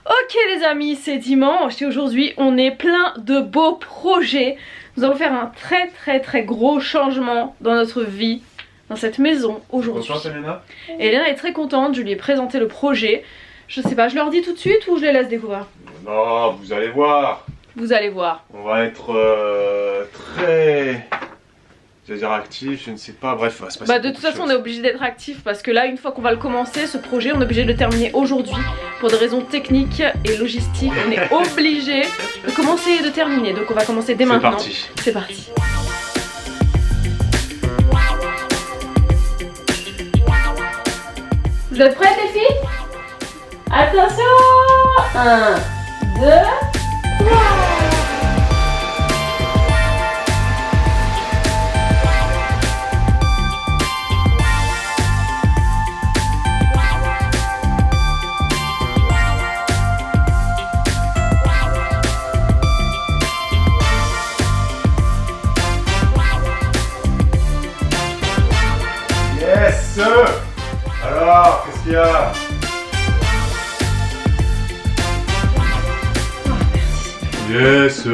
Ok les amis, c'est dimanche et aujourd'hui on est plein de beaux projets. Nous allons faire un très gros changement dans notre vie, dans cette maison aujourd'hui. Contente Elena? Elena est très contente, je lui ai présenté le projet. Je sais pas, je leur dis tout de suite ou je les laisse découvrir? Non, vous allez voir. Vous allez voir. On va être très... j'allais dire actif, je ne sais pas, bref, va se passer De toute façon on est obligé d'être actif parce que là une fois qu'on va le commencer, ce projet on est obligé de le terminer aujourd'hui. Pour des raisons techniques et logistiques, on est obligé de commencer et de terminer. Donc on va commencer dès maintenant. Parti. C'est parti. Vous êtes prêtes les filles? Attention! 1, 2, 3. Yes! Alors, qu'est-ce qu'il y a? Yes!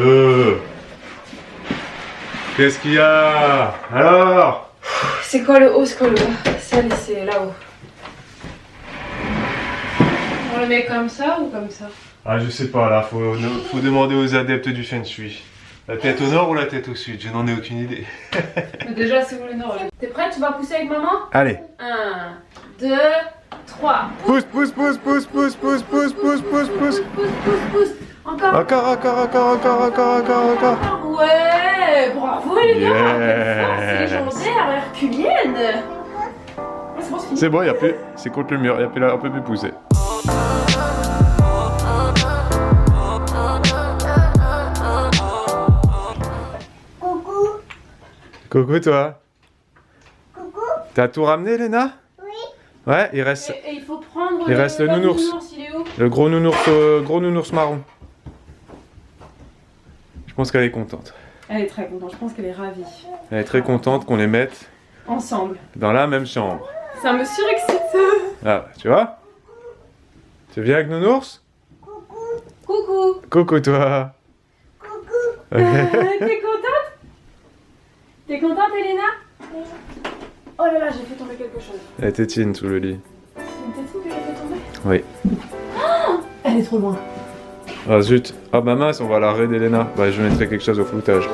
Qu'est-ce qu'il y a? Alors? C'est quoi le haut, c'est quoi le bas? Celle c'est là-haut. On le met comme ça ou comme ça? Ah, je sais pas, là, faut demander aux adeptes du Feng Shui. La tête au nord ou la tête au sud? Je n'en ai aucune idée. Mais déjà, c'est où le nord? T'es prête? Tu vas pousser avec maman? Allez. 1, 2, 3. Pousse, pousse, pousse, pousse, pousse, pousse, pousse, pousse, pousse, pousse. Pousse. Encore. Encore. Ouais, bravo les gars. Yes. C'est légendaire, herculienne. Ouais, c'est bon, c'est fini. C'est bon, y a plus. C'est contre le mur, on peut plus pousser. Coucou toi. Coucou. T'as tout ramené Léna? Oui. Ouais, il reste Et il faut prendre le nounours. Il est où? Le gros nounours marron. Je pense qu'elle est contente. Elle est très contente, je pense qu'elle est ravie. Elle est très contente qu'on les mette Ensemble. dans la même chambre. Ça me surexcite. Ah, tu vois? Tu viens avec nounours? Coucou. Coucou toi. T'es contente? T'es contente Elena? Oui. Oh là là, j'ai fait tomber quelque chose. Elle tétine sous le lit. C'est une tétine que j'ai fait tomber? Oui. Elle est trop loin. Ah zut. Ah bah mince, on va la raid d'Elena. Bah je mettrai quelque chose au floutage.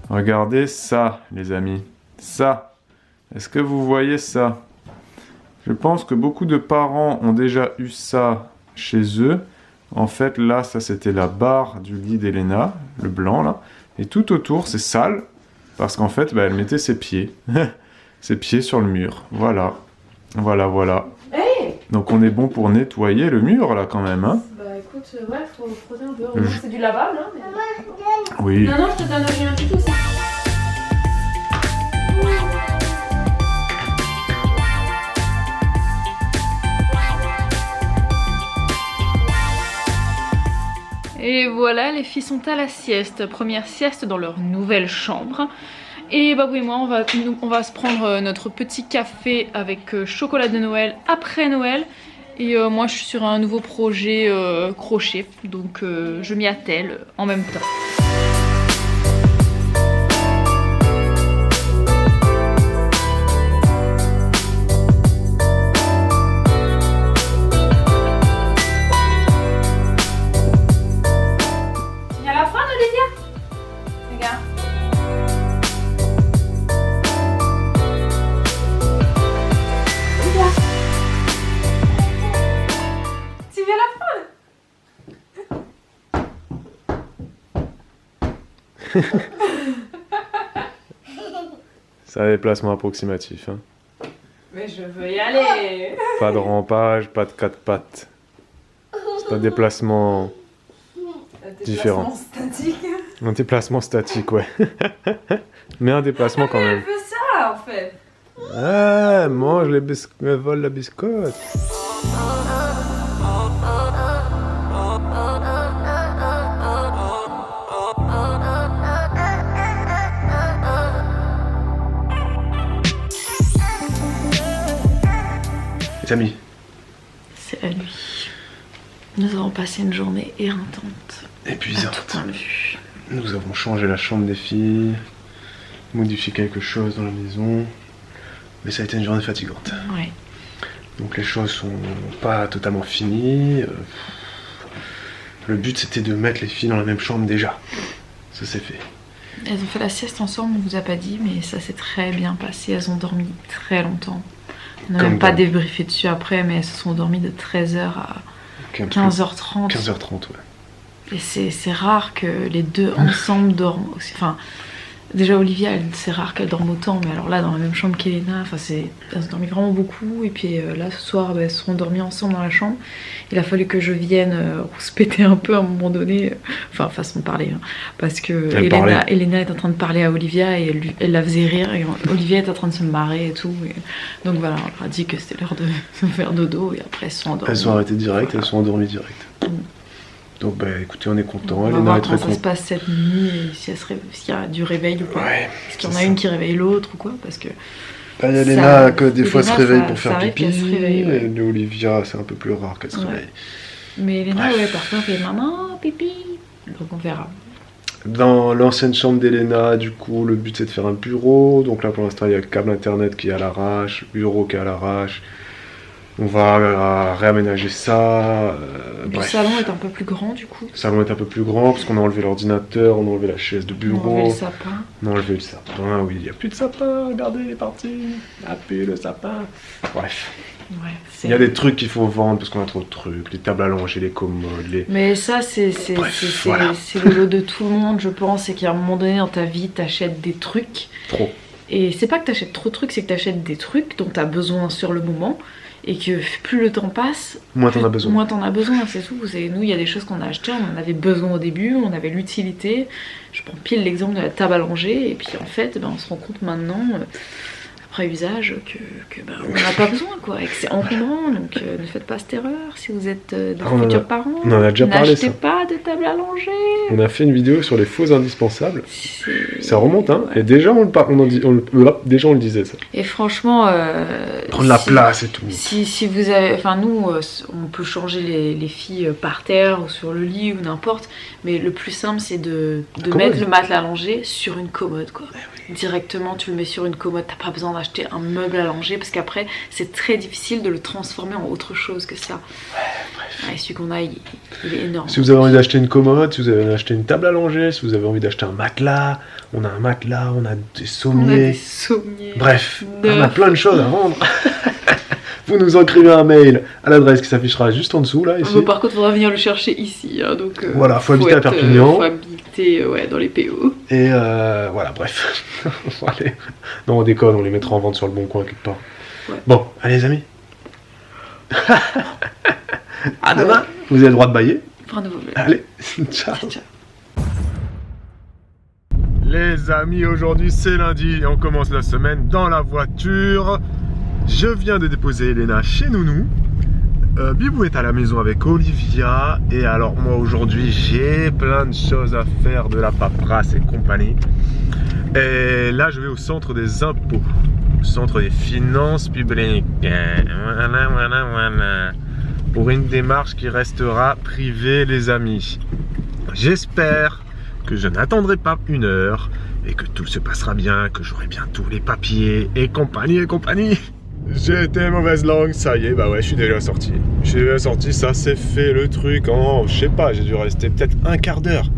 Regardez ça, les amis. Ça. Est-ce que vous voyez ça? Je pense que beaucoup de parents ont déjà eu ça chez eux. En fait, là, ça c'était la barre du lit d'Elena, le blanc là. Et tout autour, c'est sale. Parce qu'en fait, elle mettait ses pieds. Ses pieds sur le mur. Voilà. Voilà. Hey. Donc on est bon pour nettoyer le mur là quand même. Hein. Bah écoute, ouais, faut frotter un peu. Heureusement que c'est du lavable, hein. Mais... Oui. Non, je te donne rien du tout, ça. Et voilà, les filles sont à la sieste. Première sieste dans leur nouvelle chambre. Et Babou et moi, on va se prendre notre petit café avec chocolat de Noël après Noël. Et moi, je suis sur un nouveau projet crochet. Donc, je m'y attelle en même temps. C'est un déplacement approximatif. Hein. Mais je veux y aller. Pas de rampage, pas de quatre pattes. C'est un déplacement différent. Statique. Un déplacement statique, ouais. Mais un déplacement quand même. Elle veut ça en fait. Ah, mange les biscuits, vole la biscotte. Les amis. C'est la nuit. Nous avons passé une journée éreintante. Épuisante. À tout point de vue. Nous avons changé la chambre des filles, modifié quelque chose dans la maison, mais ça a été une journée fatigante. Ouais. Donc les choses sont pas totalement finies. Le but c'était de mettre les filles dans la même chambre déjà. Ça c'est fait. Elles ont fait la sieste ensemble, on vous a pas dit, mais ça s'est très bien passé. Elles ont dormi très longtemps. On n'a même pas débriefé dessus après, mais elles se sont endormies de 13h à 15h30. 15h30, ouais. Et c'est rare que les deux ensemble dorment aussi. Enfin, déjà Olivia, c'est rare qu'elle dorme autant, mais alors là, dans la même chambre qu'Elena, elles ont dormi vraiment beaucoup. Et puis là, ce soir, elles se sont dormies ensemble dans la chambre. Il a fallu que je vienne se péter un peu à un moment donné, enfin façon de parler, hein, parce que Elena est en train de parler à Olivia et elle la faisait rire et Olivia est en train de se marrer et tout. Et donc voilà, on leur a dit que c'était l'heure de faire dodo et après elles se sont endormies. Elles sont arrêtées direct, voilà. Elles sont endormies direct. Donc bah écoutez, on est content. On va Elena voir est très comment ça se passe cette nuit et s'il y a du réveil ou pas. Ouais, Est-ce qu'il y en a une qui réveille l'autre ou quoi, parce que il y a Elena que des fois se réveille pour faire pipi, ouais. et Olivia c'est un peu plus rare qu'elle se réveille. Mais Elena, ouais, parfois elle fait maman, pipi. Donc on verra. Dans l'ancienne chambre d'Elena, du coup, le but c'est de faire un bureau. Donc là pour l'instant il y a le câble internet qui est à l'arrache, le bureau qui est à l'arrache. On va réaménager ça. Le salon est un peu plus grand du coup. Le salon est un peu plus grand parce qu'on a enlevé l'ordinateur, on a enlevé la chaise de bureau. On a enlevé le sapin. On a enlevé le sapin, oui, il n'y a plus de sapin, regardez, il est parti. Il n'y a plus le sapin. Bref. Ouais, il y a des trucs qu'il faut vendre parce qu'on a trop de trucs, les tables à langer, les commodes, les... Mais ça, c'est voilà. le lot de tout le monde, je pense, c'est qu'à un moment donné dans ta vie, t'achètes des trucs. Trop. Et c'est pas que t'achètes trop de trucs, c'est que t'achètes des trucs dont t'as besoin sur le moment. Et que plus le temps passe, moins t'en as besoin. Moins t'en as besoin, c'est tout. Nous, il y a des choses qu'on a achetées, on en avait besoin au début, on avait l'utilité. Je prends pile l'exemple de la table à langer, et puis en fait, on se rend compte maintenant, après usage, que on n'en a pas besoin, quoi, et que c'est encombrant. Donc ne faites pas cette erreur si vous êtes de futurs parents. On en a déjà parlé, ça. N'achetez pas de table à langer. On a fait une vidéo sur les faux indispensables. Ça remonte, hein. Ouais. Et déjà déjà on le disait, ça. Et franchement, prendre la place et tout. Si vous avez, enfin nous, on peut changer les filles par terre ou sur le lit ou n'importe, mais le plus simple c'est de mettre le matelas à langer sur une commode, quoi. Oui. Directement, tu le mets sur une commode, t'as pas besoin d'acheter un meuble à langer parce qu'après c'est très difficile de le transformer en autre chose que ça. Ouais, celui qu'on a, il est énorme. Si vous avez envie d'acheter une commode, si vous avez envie d'acheter une table à langer, si vous avez envie d'acheter un matelas, on a des sommiers. Bref, on a plein de choses à vendre. Vous nous écrivez un mail à l'adresse qui s'affichera juste en dessous, là, ici. Bon, par contre, il faudra venir le chercher ici. Hein, donc, voilà, faut habiter à Perpignan. Faut habiter dans les PO. Et voilà, bref. Allez. Non, on déconne, on les mettra en vente sur le bon coin quelque part. Ouais. Bon, allez les amis. À demain. Vous avez le droit de bailler. Pour un nouveau vlog. Allez, ciao. Ciao. Les amis, aujourd'hui c'est lundi et on commence la semaine dans la voiture. Je viens de déposer Elena chez Nounou. Bibou est à la maison avec Olivia. Et alors moi aujourd'hui j'ai plein de choses à faire, de la paperasse et compagnie. Et là je vais au centre des impôts, au centre des finances publiques. Voilà. Pour une démarche qui restera privée les amis. J'espère que je n'attendrai pas 1 heure et que tout se passera bien, que j'aurai bien tous les papiers et compagnie et compagnie. J'ai été mauvaise langue, ça y est, bah ouais, je suis déjà sorti. Je suis déjà sorti, ça s'est fait le truc en, je sais pas, j'ai dû rester peut-être un quart d'heure.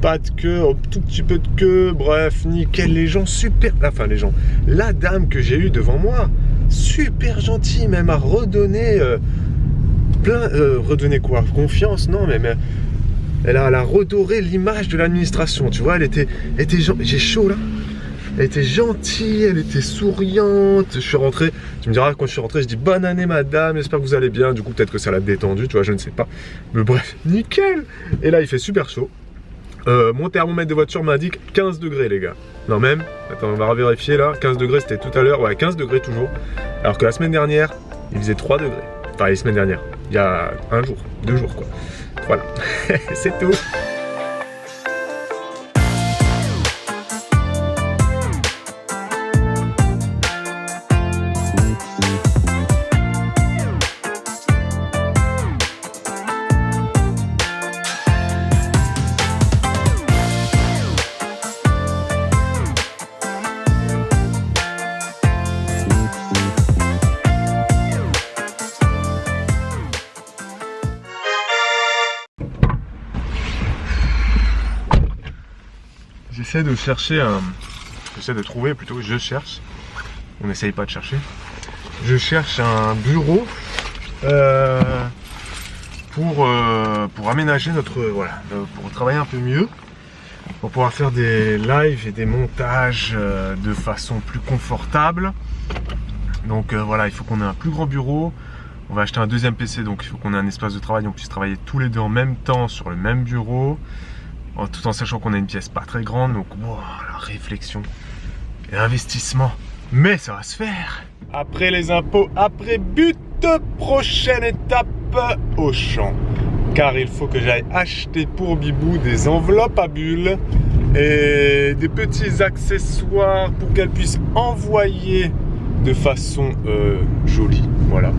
Pas de queue, un tout petit peu de queue, bref, nickel, les gens super, enfin les gens, la dame que j'ai eue devant moi, super gentille, même à redonner redonner quoi, confiance, non mais elle a redoré l'image de l'administration, tu vois, elle était j'ai chaud là. Elle était gentille, elle était souriante. Je suis rentré, tu me diras quand je suis rentré, je dis bonne année madame, j'espère que vous allez bien. Du coup peut-être que ça l'a détendu, tu vois, je ne sais pas. Mais bref, nickel. Et là il fait super chaud. Mon thermomètre de voiture m'indique 15 degrés les gars. Non même, attends on va revérifier là, 15 degrés c'était tout à l'heure, ouais 15 degrés toujours. Alors que la semaine dernière, il faisait 3 degrés. Enfin les semaines dernières, il y a 1 jour, 2 jours quoi. Voilà, c'est tout. essaie de chercher un... J'essaie de trouver plutôt, je cherche. On n'essaye pas de chercher. Je cherche un bureau pour aménager notre... Voilà, pour travailler un peu mieux. Pour pouvoir faire des lives et des montages de façon plus confortable. Donc voilà, il faut qu'on ait un plus grand bureau. On va acheter un deuxième PC, donc il faut qu'on ait un espace de travail, on puisse travailler tous les deux en même temps sur le même bureau, tout en sachant qu'on a une pièce pas très grande. Donc wow, la réflexion et l'investissement, mais ça va se faire. Après les impôts, après but, prochaine étape, Auchan. Car il faut que j'aille acheter pour Bibou des enveloppes à bulles et des petits accessoires pour qu'elle puisse envoyer de façon jolie. Voilà.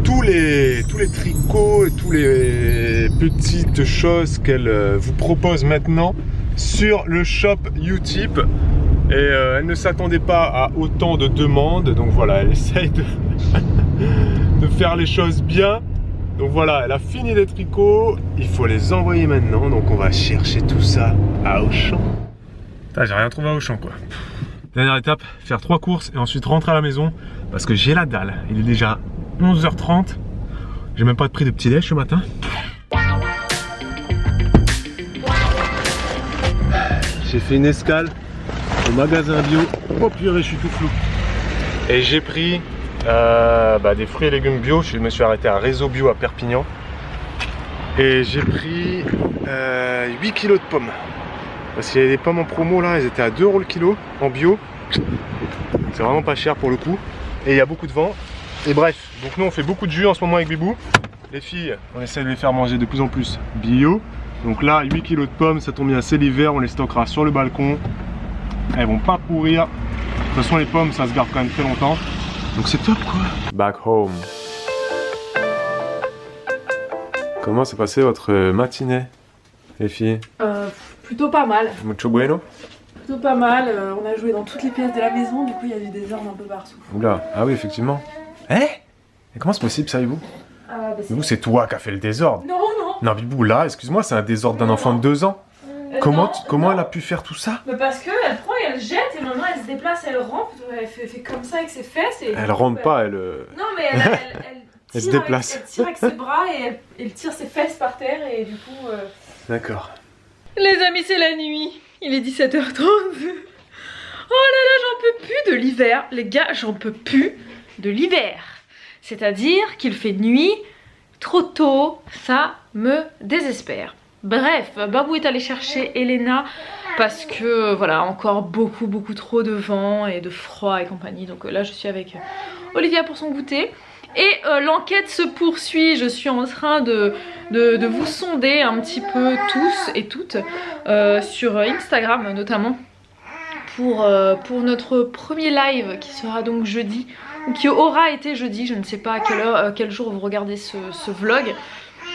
Tous les tricots et tous les petites choses qu'elle vous propose maintenant sur le shop Utip. Et elle ne s'attendait pas à autant de demandes. Donc voilà, elle essaye de faire les choses bien. Donc voilà, elle a fini les tricots, il faut les envoyer maintenant, donc on va chercher tout ça à Auchan. J'ai rien trouvé à Auchan quoi. Dernière étape, faire 3 courses et ensuite rentrer à la maison parce que j'ai la dalle. Il est déjà 11h30, j'ai même pas pris de petit déj ce matin. J'ai fait une escale au magasin bio. Oh purée, je suis tout flou. Et j'ai pris des fruits et légumes bio. Je me suis arrêté à Réseau Bio à Perpignan et j'ai pris 8 kilos de pommes parce qu'il y avait des pommes en promo là, elles étaient à 2 € le kilo en bio. C'est vraiment pas cher pour le coup et il y a beaucoup de vent. Et bref, donc nous on fait beaucoup de jus en ce moment avec Bibou. Les filles, on essaie de les faire manger de plus en plus bio. Donc là 8 kilos de pommes, ça tombe bien, c'est l'hiver, on les stockera sur le balcon. Elles vont pas pourrir. De toute façon les pommes ça se garde quand même très longtemps. Donc c'est top quoi. Back home. Comment s'est passée votre matinée, les filles? Plutôt pas mal. Mucho bueno? Plutôt pas mal. On a joué dans toutes les pièces de la maison, du coup il y a du désordre un peu partout. Oula, ah oui effectivement. Et comment c'est possible ça, Bibou? Bibou, c'est toi qui as fait le désordre. Non, non. Non Bibou, là, excuse-moi, c'est un désordre d'un enfant de 2 ans. Comment elle a pu faire tout ça? Mais parce qu'elle prend et elle jette et maintenant elle se déplace, elle rampe, elle fait comme ça avec ses fesses. Et elle rampe pas, elle... Non mais elle se déplace. Elle tire avec ses bras et elle tire ses fesses par terre et du coup... D'accord. Les amis, c'est la nuit. Il est 17h30. Oh là là, j'en peux plus de l'hiver. Les gars, j'en peux plus de l'hiver. C'est-à-dire qu'il fait nuit trop tôt, ça me désespère. Bref, Babou est allé chercher Elena parce que voilà, encore beaucoup trop de vent et de froid et compagnie. Donc là je suis avec Olivia pour son goûter. Et l'enquête se poursuit, je suis en train de vous sonder un petit peu tous et toutes sur Instagram notamment pour notre premier live qui sera donc jeudi, ou qui aura été jeudi, je ne sais pas à quel jour vous regardez ce vlog.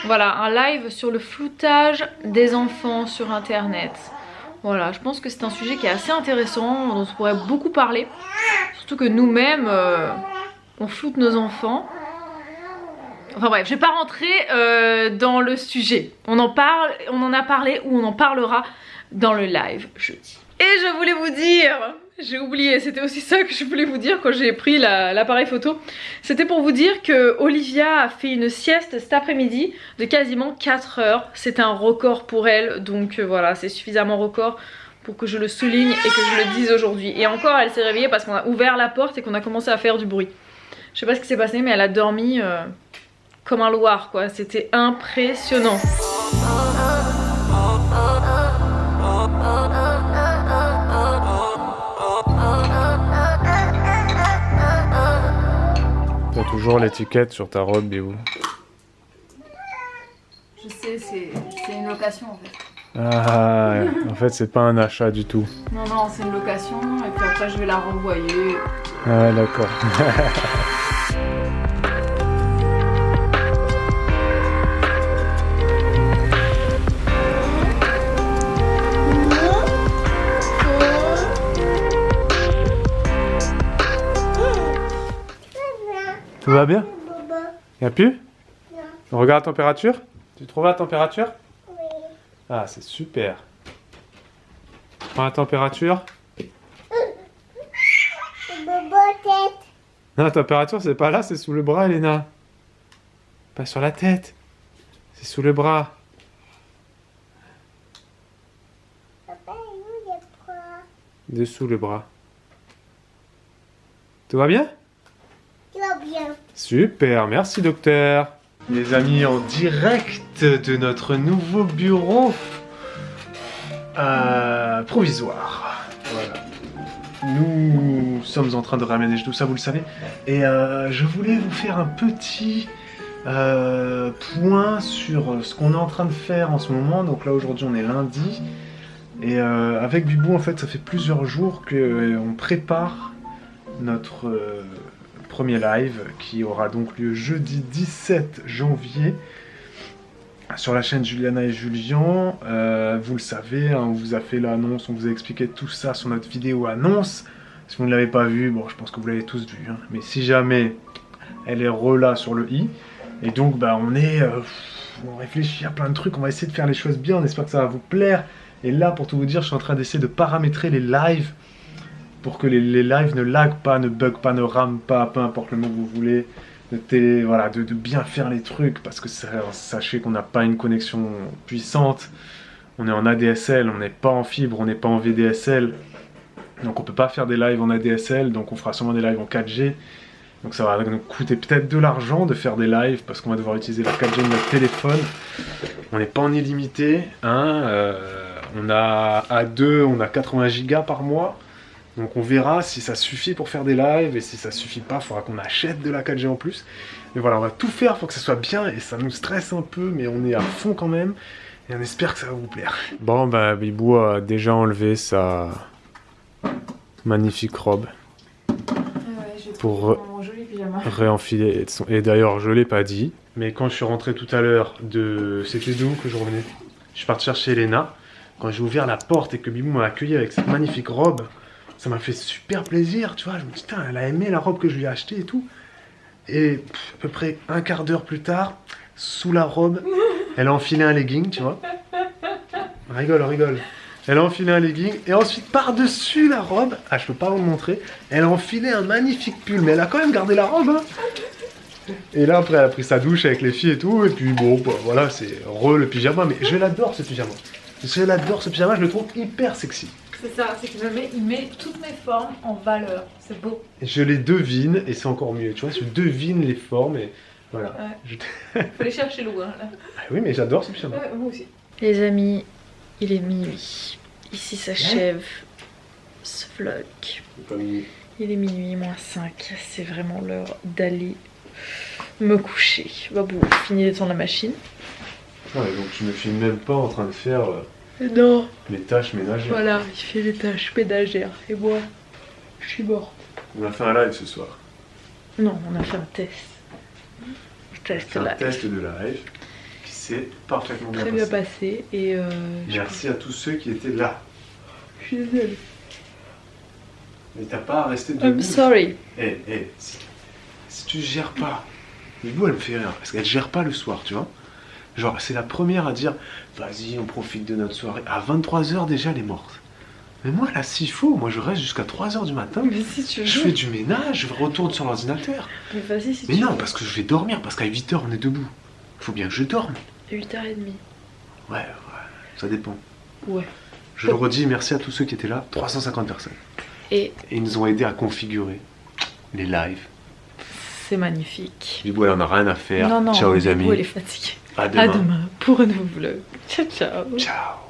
Voilà, un live sur le floutage des enfants sur internet. Voilà, je pense que c'est un sujet qui est assez intéressant, dont on pourrait beaucoup parler. Surtout que nous-mêmes, on floute nos enfants. Enfin bref, je vais pas rentrer dans le sujet. On en parle, on en a parlé ou on en parlera dans le live jeudi. Et je voulais vous dire, j'ai oublié, c'était aussi ça que je voulais vous dire quand j'ai pris l'appareil photo. C'était pour vous dire que Olivia a fait une sieste cet après-midi de quasiment 4 heures. C'est un record pour elle, donc voilà, c'est suffisamment record pour que je le souligne et que je le dise aujourd'hui. Et encore, elle s'est réveillée parce qu'on a ouvert la porte et qu'on a commencé à faire du bruit. Je sais pas ce qui s'est passé, mais elle a dormi comme un loir, quoi. C'était impressionnant. T'as toujours l'étiquette sur ta robe, Bibou. Je sais, c'est une location en fait. Ah, en fait c'est pas un achat du tout. Non, c'est une location et puis après je vais la renvoyer. Ah d'accord. Tout va bien? Y'a plus? On regarde la température? Tu trouves la température? Oui. Ah, c'est super. Prends la température. Non, la température, c'est pas là, c'est sous le bras, Elena. Pas sur la tête. C'est sous le bras. Dessous le bras. Tout va bien? Tout va bien. Super, merci docteur. Les amis, en direct de notre nouveau bureau provisoire. Voilà. Nous sommes en train de ramener tout ça, vous le savez. Et je voulais vous faire un petit point sur ce qu'on est en train de faire en ce moment. Donc là, aujourd'hui, on est lundi. Et avec Bibou, en fait, ça fait plusieurs jours qu'on prépare notre premier live qui aura donc lieu jeudi 17 janvier sur la chaîne Juliana et Julien. Vous le savez, hein, on vous a fait l'annonce, on vous a expliqué tout ça sur notre vidéo annonce. Si vous ne l'avez pas vu, bon, je pense que vous l'avez tous vu, hein, mais si jamais elle est là sur le i, et donc bah, on réfléchit à plein de trucs, on va essayer de faire les choses bien, on espère que ça va vous plaire. Et là, pour tout vous dire, je suis en train d'essayer de paramétrer les lives pour que les lives ne laguent pas, ne bug pas, ne rament pas, peu importe le mot que vous voulez. Voilà, de bien faire les trucs, parce que sachez qu'on n'a pas une connexion puissante. On est en ADSL, on n'est pas en fibre, on n'est pas en VDSL. Donc on peut pas faire des lives en ADSL, donc on fera sûrement des lives en 4G. Donc ça va nous coûter peut-être de l'argent de faire des lives, parce qu'on va devoir utiliser la 4G de notre téléphone. On n'est pas en illimité, hein. On a à 2, on a 80 gigas par mois. Donc on verra si ça suffit pour faire des lives, et si ça suffit pas, il faudra qu'on achète de la 4G en plus. Mais voilà, on va tout faire pour que ça soit bien, et ça nous stresse un peu, mais on est à fond quand même. Et on espère que ça va vous plaire. Bon, bah Bibou a déjà enlevé sa magnifique robe. Pour mon joli pyjama. réenfiler. Et d'ailleurs, je l'ai pas dit, mais quand je suis rentré tout à l'heure de... C'était d'où que je revenais? Je suis parti chercher Elena. Quand j'ai ouvert la porte et que Bibou m'a accueilli avec cette magnifique robe, ça m'a fait super plaisir, tu vois. Je me dis, putain, elle a aimé la robe que je lui ai achetée et tout. Et à peu près un quart d'heure plus tard, sous la robe, elle a enfilé un legging, tu vois. Rigole, rigole. Elle a enfilé un legging, et ensuite, par-dessus la robe, ah, je peux pas vous le montrer, elle a enfilé un magnifique pull, mais elle a quand même gardé la robe, hein. Et là, après, elle a pris sa douche avec les filles et tout, et puis bon, bah, voilà, c'est le pyjama, mais je l'adore ce pyjama. Je l'adore ce pyjama, je le trouve hyper sexy. C'est ça, c'est qu'il met toutes mes formes en valeur. C'est beau. Je les devine, et c'est encore mieux, tu vois, je devine les formes, et voilà. Ouais. Faut les chercher loin, là. Ah oui, mais j'adore ce pyjama. Ouais, moi aussi. Les amis, il est minuit. Ici s'achève ce vlog. Il est minuit moins 5. C'est vraiment l'heure d'aller me coucher. Babou, fini d'étendre la machine. Ouais, donc je me filme même pas en train de faire Non. les tâches ménagères. Voilà, il fait les tâches ménagères. Et moi, je suis morte. On a fait un live ce soir. Non, on a fait un test. Un test de live qui s'est parfaitement Très bien passé. Et merci à tous ceux qui étaient là. je suis désolée. Mais t'as pas à rester debout. I'm sorry. Si tu gères pas, Bibou elle me fait rire parce qu'elle gère pas le soir, tu vois. Genre c'est la première à dire vas-y on profite de notre soirée. À 23h déjà elle est morte. Mais moi là s'il faut, moi je reste jusqu'à 3h du matin. Mais si tu veux. Je fais du ménage, je retourne sur l'ordinateur. Mais vas-y si Mais tu non, veux. parce que je vais dormir, parce qu'à 8h on est debout. Faut bien que je dorme. 8h30. Ouais, ça dépend. Ouais. Je le redis, merci à tous ceux qui étaient là, 350 personnes. Et ils nous ont aidés à configurer les lives. c'est magnifique. Bibou elle en a rien à faire. Non, Ciao les Bibou, amis. elle est fatiguée. À demain. À demain pour un nouveau vlog. Ciao ciao. Ciao.